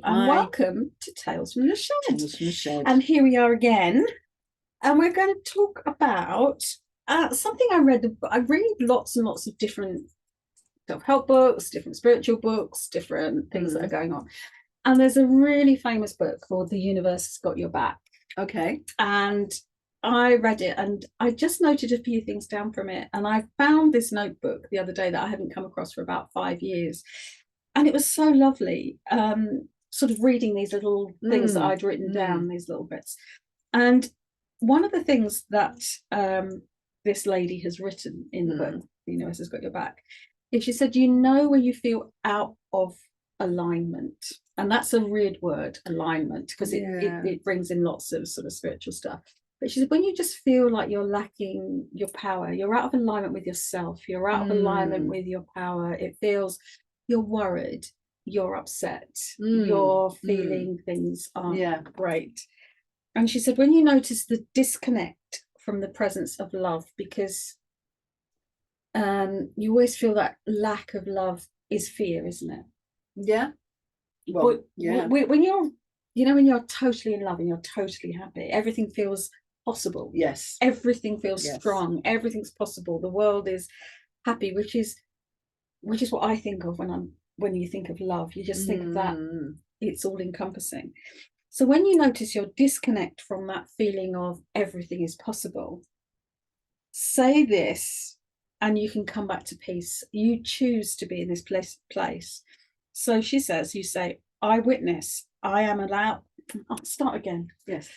and Hi. welcome to Tales from the Shed. Tales from the Shed. And here we are again, and we're going to talk about something I read. I read lots and lots of different self-help books, different spiritual books, different things that are going on. And there's a really famous book called The Universe Has Got Your Back. Okay. And I read it and I just noted a few things down from it. And I found this notebook the other day that I hadn't come across for about 5 years. And it was so lovely, sort of reading these little things that I'd written down, these little bits. And one of the things that this lady has written in the book, The Universe Has Got Your Back, is she said, when you feel out of alignment. And that's a weird word, alignment, because it brings in lots of sort of spiritual stuff. But she said, when you just feel like you're lacking your power, you're out of alignment with yourself, you're out of alignment with your power, it feels you're worried, you're upset, you're feeling things aren't great. And she said, when you notice the disconnect from the presence of love, because you always feel that lack of love is fear, isn't it? Yeah. Well, when you're totally in love and you're totally happy, everything feels possible. Yes. Everything feels strong. Everything's possible. The world is happy, which is what I think of when you think of love. You just think of that it's all encompassing. So when you notice your disconnect from that feeling of everything is possible, say this and you can come back to peace. You choose to be in this place. So she says, you say, I witness, I am allowed. I'll start again. Yes.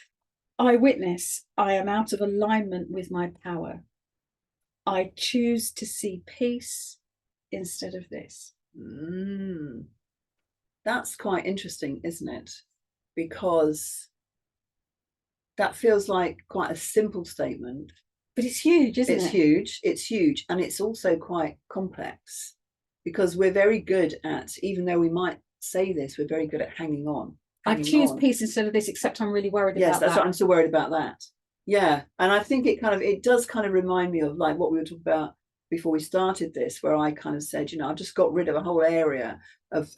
I witness, I am out of alignment with my power. I choose to see peace instead of this. That's quite interesting, isn't it? Because that feels like quite a simple statement. But it's huge, isn't it? It's huge. It's huge. And it's also quite complex, because we're very good at, even though we might say this, we're very good at hanging on. I choose peace instead of this, except I'm really worried about that. Yes, that's what I'm so worried about that. Yeah. And I think it does kind of remind me of like what we were talking about before we started this, where I kind of said, I've just got rid of a whole area of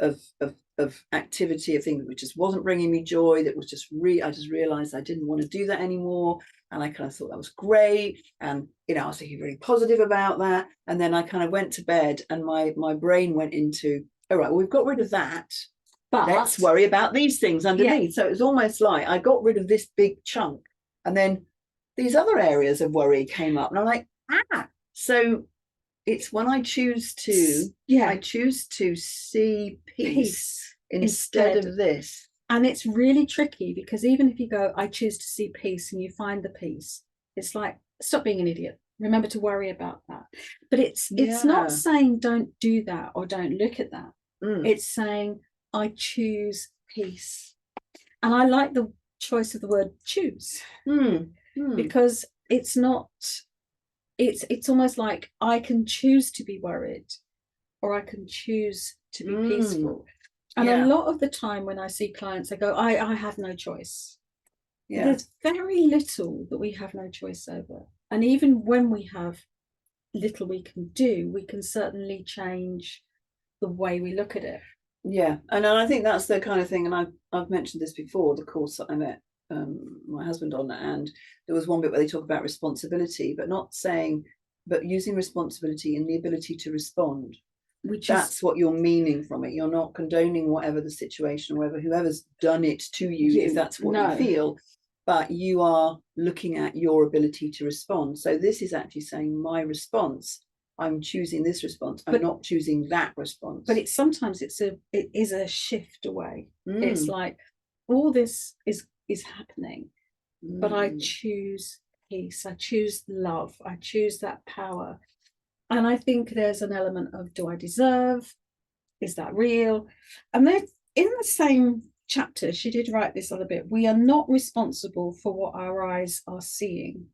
activity, of things which just wasn't bringing me joy, that was just I just realized I didn't want to do that anymore. And I kind of thought that was great. And, I was thinking really positive about that. And then I kind of went to bed and my brain went into, all right, well, we've got rid of that. But let's worry about these things underneath. So it was almost like I got rid of this big chunk. And then these other areas of worry came up. And I'm like, so it's when I choose to, I choose to see peace instead of this. And it's really tricky, because even if you go, I choose to see peace, and you find the peace, it's like, stop being an idiot. Remember to worry about that. But it's not saying don't do that or don't look at that. It's saying, I choose peace. And I like the choice of the word choose, because it's not, it's almost like I can choose to be worried, or I can choose to be peaceful. And a lot of the time when I see clients, I go, I have no choice. There's very little that we have no choice over. And even when we have little we can do, we can certainly change the way we look at it. Yeah. And I think that's the kind of thing, and I've mentioned this before, the course that I met my husband on, and there was one bit where they talk about responsibility, but using responsibility and the ability to respond. That's what you're meaning from it. You're not condoning whatever the situation, or whoever's done it to you, if that's what you feel, but you are looking at your ability to respond. So this is actually saying, my response, I'm choosing this response. I'm not choosing that response. But sometimes it is a shift away. It's like, all this is happening, but I choose peace. I choose love. I choose that power. And I think there's an element of, do I deserve? Is that real? And then in the same chapter, she did write this other bit. We are not responsible for what our eyes are seeing.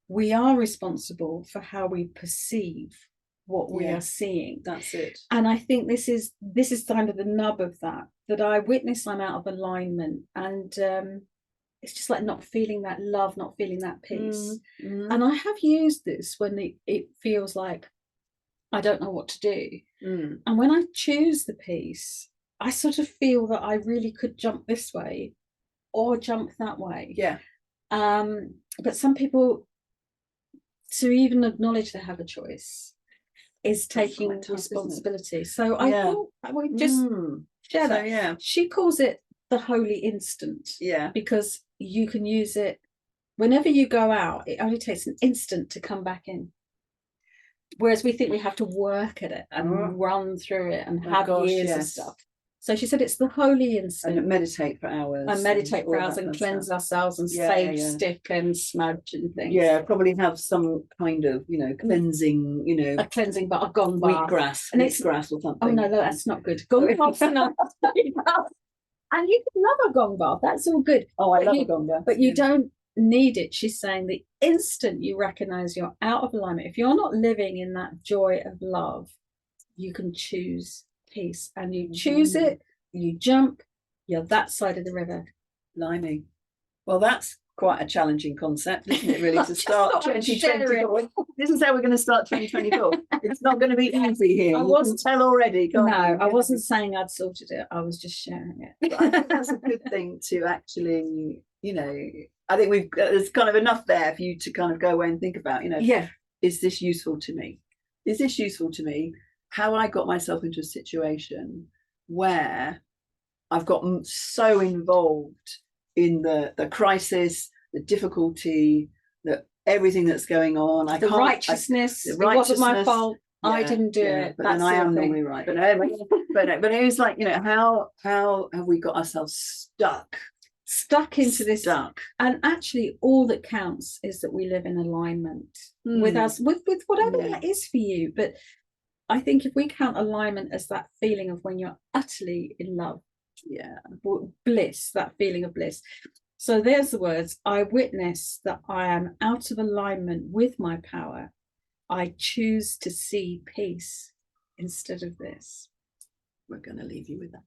We are responsible for how we perceive what we are seeing. That's it. And I think this is kind of the nub of that I witness I'm out of alignment. And it's just like not feeling that love, not feeling that peace. And I have used this when it feels like I don't know what to do. And when I choose the peace, I sort of feel that I really could jump this way or jump that way. Yeah. But some people, to even acknowledge they have a choice is taking tough, responsibility. So I thought I would just share that. Yeah. She calls it the holy instant. Yeah. Because you can use it whenever you go out. It only takes an instant to come back in. Whereas we think we have to work at it and run through it and have years of stuff. So she said it's the holy instant. And meditate for hours. And meditate for hours and cleanse ourselves and save stick and smudge and things. Yeah, probably have some kind of, cleansing, a cleansing bath, a gong bath. Wheatgrass or something. Oh no, that's not good. Gong bath's not. And you can love a gong bath. That's all good. Oh, I love a gong bath. But you don't need it. She's saying the instant you recognize you're out of alignment, if you're not living in that joy of love, you can choose peace, and you choose it, you jump, you're that side of the river. Blimey. Well, that's quite a challenging concept, isn't it, really, to start 2024? This is how we're going to start 2024. It's not going to be easy here. You can tell already. I wasn't saying I'd sorted it. I was just sharing it. But I think that's a good thing to actually, I think there's kind of enough there for you to kind of go away and think about, is this useful to me? Is this useful to me? How I got myself into a situation where I've gotten so involved in the crisis, the difficulty, everything that's going on. The righteousness. It wasn't my fault. Yeah, I didn't do it. But then I am normally right. But it was like, how have we got ourselves stuck into this? And actually, all that counts is that we live in alignment with us, with whatever that is for you. But I think if we count alignment as that feeling of when you're utterly in love, bliss, that feeling of bliss. So there's the words: I witness that I am out of alignment with my power. I choose to see peace instead of this. We're going to leave you with that.